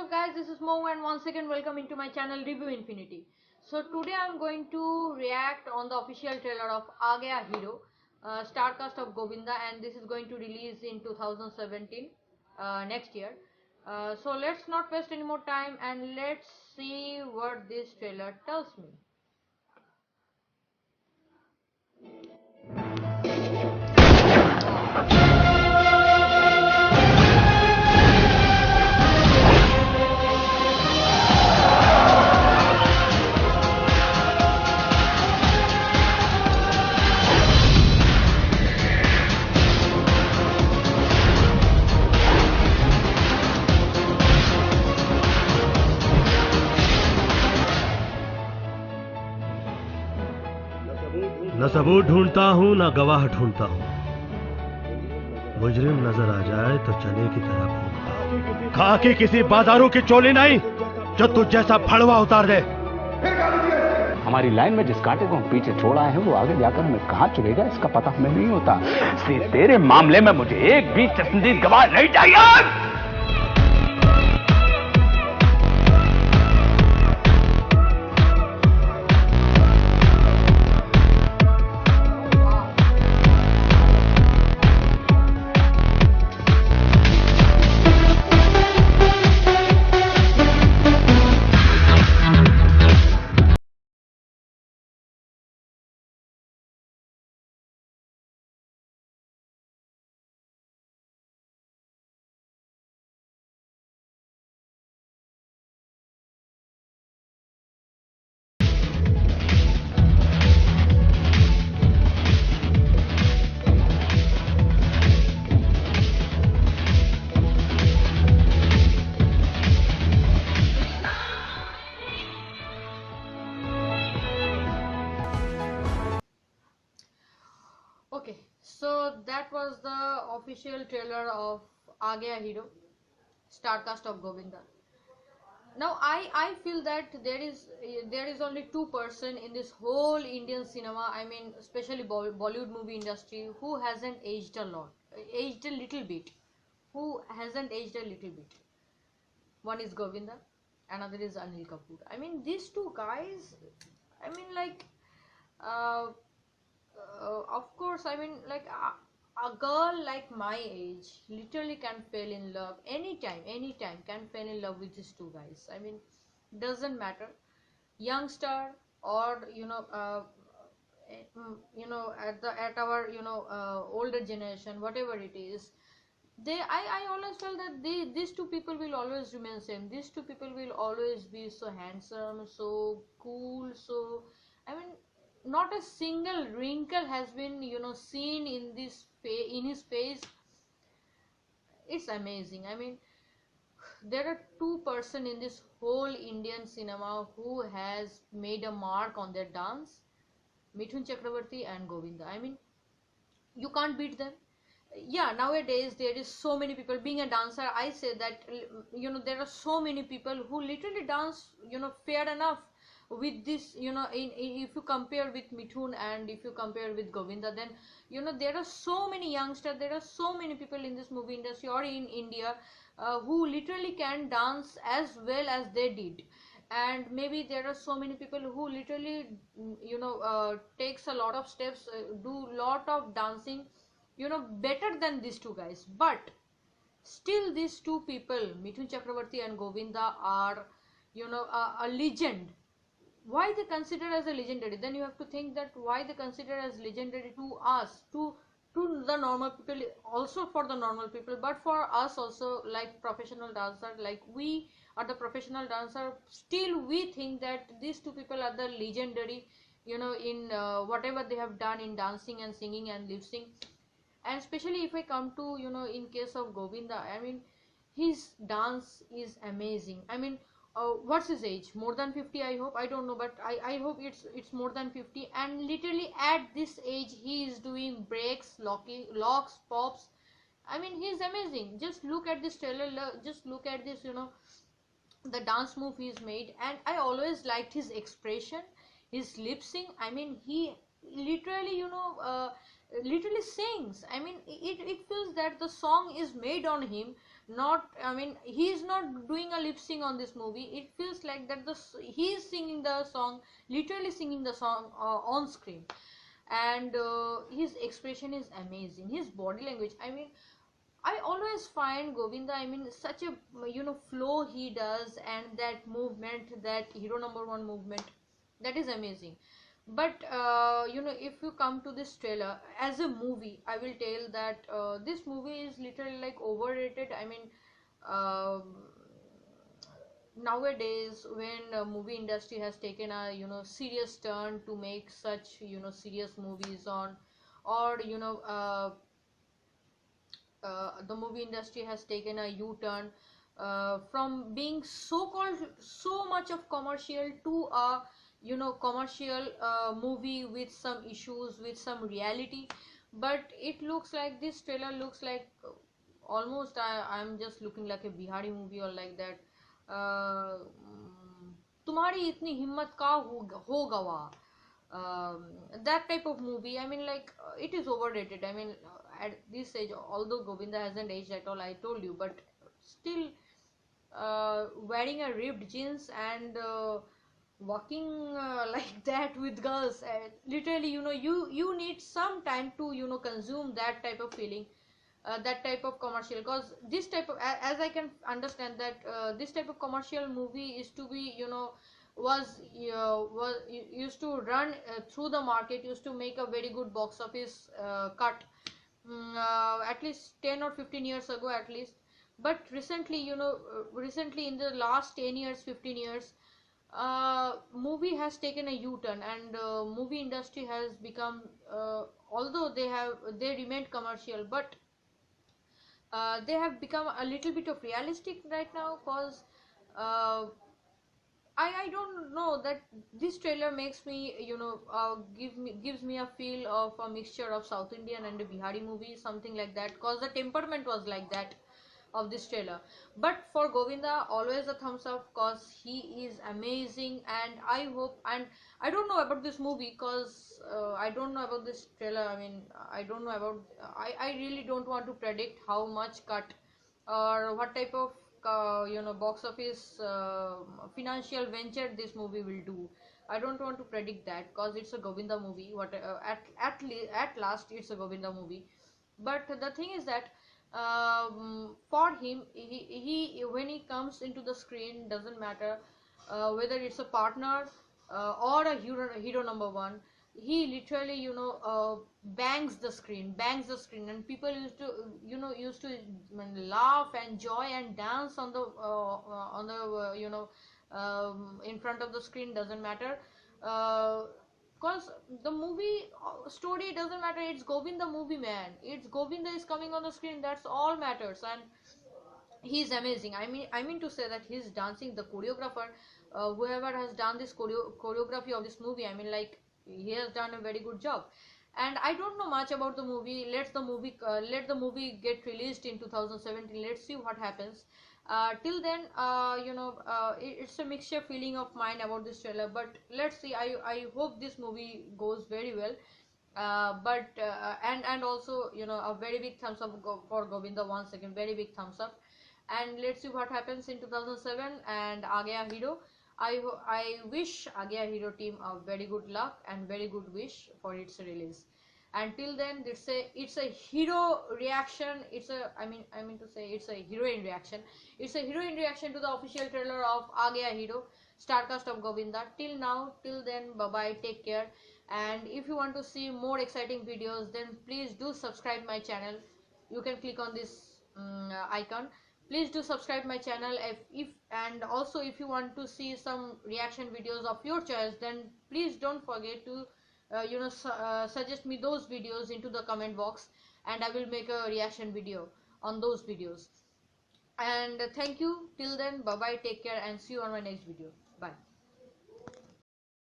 up guys, this is Mo and once again welcome into my channel Review Infinity. So today I'm going to react on the official trailer of Aa Gaya Hero, starcast of Govinda, and this is going to release in 2017 next year. So let's not waste any more time and let's see what this trailer tells me. न सबूत ढूंढता हूँ न गवाह ढूंढता हूँ, मुजरिम नजर आ जाए तो चने की तरह भूनता हूँ। खाकी किसी बाजारों की चोली नहीं जो तुझ जैसा फड़वा उतार दे। हमारी लाइन में जिस कांटे को हम पीछे छोड़ आए हैं वो आगे जाकर हमें कहाँ चुभेगा इसका पता हमें नहीं होता। इसलिए तेरे मामले में मुझे एक भी चश्मदीद गवाह नहीं चाहिए। Okay, so that was the official trailer of Aa Gaya Hero, starcast of Govinda. Now I feel that there is only two-person in this whole Indian cinema, I mean especially Bollywood movie industry, who hasn't aged a lot, aged a little bit, who hasn't aged a little bit. One is Govinda, another is Anil Kapoor. I mean these two guys, I mean like uh, of course, I mean like a girl like my age literally can fall in love anytime can fall in love with these two guys. I mean doesn't matter, youngster or at our older generation, whatever it is, I always felt that these two people will always remain same. These two people will always be so handsome, so cool, so I mean not a single wrinkle has been seen in in his face. It's amazing. I mean there are two-person in this whole Indian cinema who has made a mark on their dance, Mithun Chakravarti and Govinda. I mean you can't beat them. Yeah, nowadays there is so many people. Being a dancer, I say that there are so many people who literally dance fair enough with this, if you compare with Mithun and if you compare with Govinda, then there are so many youngsters, there are so many people in this movie industry or in India who literally can dance as well as they did. And maybe there are so many people who literally takes a lot of steps, do lot of dancing better than these two guys. But still these two people, Mithun Chakravarti and Govinda, are a legend. Why they consider as a legendary? Then you have to think that why they consider as legendary to us, to the normal people, also for the normal people, but for us also, like professional dancer, like we are the professional dancer, still we think that these two people are the legendary, in whatever they have done in dancing and singing and lip sync. And especially if I come to in case of Govinda, I mean his dance is amazing. I mean what's his age? More than 50, I hope. I don't know, but I hope it's more than 50. And literally at this age he is doing breaks, locks, pops. I mean he's amazing. Just look at this trailer, just look at this, the dance move he's made. And I always liked his expression, his lip sync. I mean he literally literally sings. I mean, it feels that the song is made on him. Not, I mean, he is not doing a lip sync on this movie. It feels like that he is singing the song, literally singing the song on screen. And his expression is amazing. His body language. I mean, I always find Govinda, I mean, such a flow he does, and that movement, that hero number one movement, that is amazing. But if you come to this trailer as a movie, I will tell that this movie is literally like overrated. I mean, nowadays when movie industry has taken a serious turn to make such serious movies on, or the movie industry has taken a U-turn from being so-called so much of commercial to a commercial movie with some issues, with some reality. But it looks like this trailer looks like almost I'm just looking like a Bihari movie or like that. तुम्हारी इतनी हिम्मत का हो गवा, that type of movie. I mean, like, it is overrated. I mean, at this age, although Govinda hasn't aged at all, I told you, but still, wearing a ripped jeans and walking like that with girls, literally, you need some time to consume that type of feeling, that type of commercial. Because this type of, as I can understand that this type of commercial movie is to be was used to run through the market, used to make a very good box office cut, at least 10 or 15 years ago at least. But recently, recently in the last 10 years, 15 years, movie has taken a U-turn, and movie industry has become, although they remained commercial, but they have become a little bit of realistic right now. Because I don't know, that this trailer makes me gives me a feel of a mixture of South Indian and a Bihari movie, something like that, because the temperament was like that of this trailer. But for Govinda, always a thumbs up, because he is amazing. And I hope, and I don't know about this movie, because I don't know about this trailer. I mean, I don't know about, I really don't want to predict how much cut or what type of box office financial venture this movie will do. I don't want to predict that, because it's a Govinda movie. What at last it's a Govinda movie. But the thing is that for him, he when he comes into the screen, doesn't matter whether it's a partner or a hero number one, he literally bangs the screen, and people used to laugh and joy and dance on the in front of the screen, doesn't matter. Because the movie story doesn't matter, it's Govinda movie, man. It's Govinda is coming on the screen, that's all matters. And he's amazing. I mean to say that he's dancing, the choreographer, whoever has done this choreography of this movie, I mean, like, he has done a very good job. And I don't know much about the movie. Let the movie get released in 2017. Let's see what happens. Till then, it's a mixture feeling of mine about this trailer. But let's see. I hope this movie goes very well. And also, a very big thumbs up for Govinda once again. Very big thumbs up. And let's see what happens in 2007 and Aa Gaya Hero. I wish Aa Gaya Hero team a very good luck and very good wish for its release. Until then, it's a hero reaction. I mean to say it's a heroine reaction. It's a heroine reaction to the official trailer of Aa Gaya Hero, starcast of Govinda. Till now, till then, bye bye, take care. And if you want to see more exciting videos, then please do subscribe my channel. You can click on this icon. Please do subscribe my channel. And also, if you want to see some reaction videos of your choice, then please don't forget to suggest me those videos into the comment box, and I will make a reaction video on those videos. And thank you. Till then, bye bye, take care, and see you on my next video. Bye.